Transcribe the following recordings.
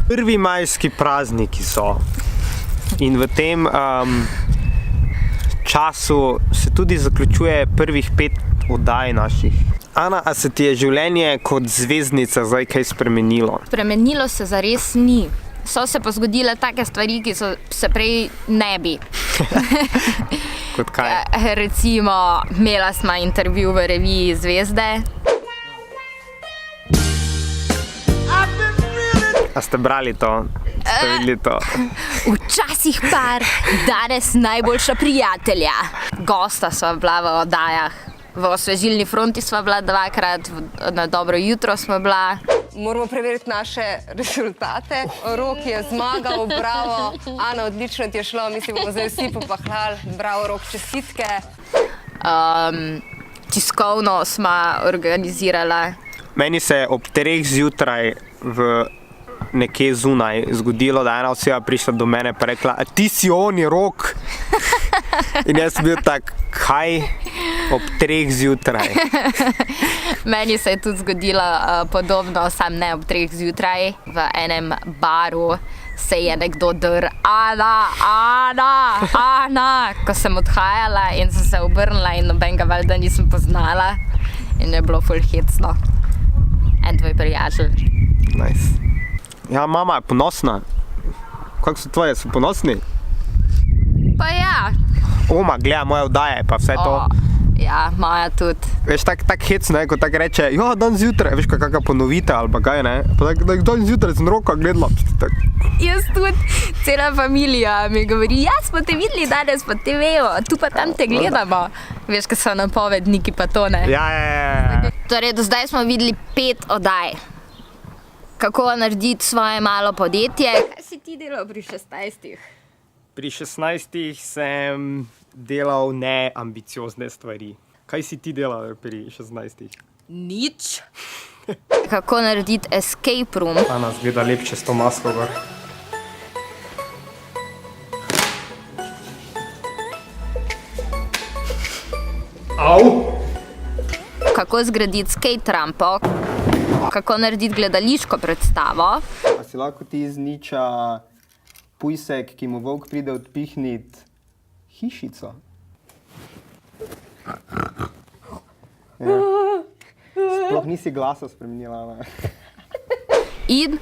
Prvi majski prazniki so in v tem času se tudi zaključuje prvih 5 oddaj naših. Ana, a se ti je življenje kot zvezdnica zdaj kaj spremenilo? Spremenilo se zares ni. So se pa zgodile take stvari, ki so se prej ne bi. Kot kaj? Recimo, imela sva intervju v reviji Zvezde. A ste brali to? Ste videli to? Včasih par, danes najboljša prijatelja. Gosta sva bila v oddajah. V Osvežilni fronti sva bila 2-krat, na Dobro jutro sva bila. Moramo preveriti naše rezultate. Rok je zmagal, bravo. Ana, odlično ti je šlo, mislim, bomo zdaj vsi popahlali. Bravo, Rok, čestitke. Tiskovno sva organizirala. Meni se je ob 3 zjutraj nekje zunaj zgodilo, da je ena oseba prišla do mene pa rekla, a ti si on, je Rok. In jaz sem bil tak, kaj ob 3 zjutraj? Meni se je tudi zgodilo podobno, sam ne ob 3 zjutraj. V enem baru se je nekdo drl, Ana, ko sem odhajala in sem se obrnila in nobenega valjda nisem poznala. In je bilo ful hecno. En tvoj prijatelj. Nice. Ja, mama je ponosna. Kako so tvoje, so ponosni? Pa ja. Oma gleda moje oddaje, pa vse to. Ja, moja tudi. Veš, tak hecno je, ko tak reče, ja, dan zjutraj, veš, kakšna ponovitev ali pa kaj, ne? Pa tak, dan zjutraj sem Roka gledala. Jaz tudi, cela familija mi govori, ja, smo te videli danes po TV-u, tu pa tam te gledamo. Veš, ko so napovedniki pa to, ne? Ja. Torej, do zdaj smo videli 5 oddaj. Kako narediti svoje malo podjetje. Kaj si ti delal pri 16? Pri 16 sem delal neambiciozne stvari. Kaj si ti delal pri 16? Nič. Kako narediti escape room. Ana zgleda lepše s to masko gor. Au! Kako zgraditi skate rampo. Kako narediti gledališko predstavo. A si lahko ti iz niča pujsek, ki mu volk pride odpihnit hišico? Ja. Sploh nisi glasa spremenila, ne? In?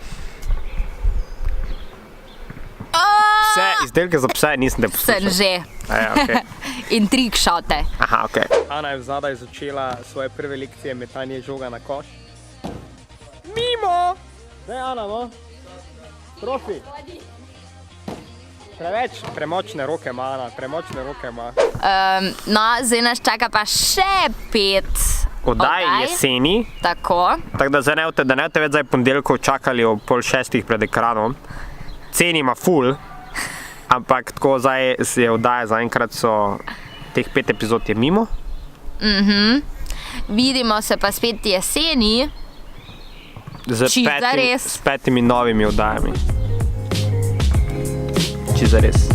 Vse izdelke za pse nisem te poslušal. Sem že. Ja, okay. In trickšote. Aha, okej. Ana je vzadaj začela svoje prve lekcije metanje žoga na koš. Mimo! Daj, Ana, no? Profi! Premočne roke ima, Ana, premočne roke ima. No, zdaj nas čaka pa še 5 oddaj jeseni. Tako. Tako da zdaj da ne boste več zdaj ponedeljkov čakali ob 5:30 pred ekranom. Ceni ima ful, ampak tako zdaj je oddaja, zaenkrat so teh 5 epizod je mimo. Vidimo se pa spet jeseni. S 5 novimi oddajami. Čisto zares.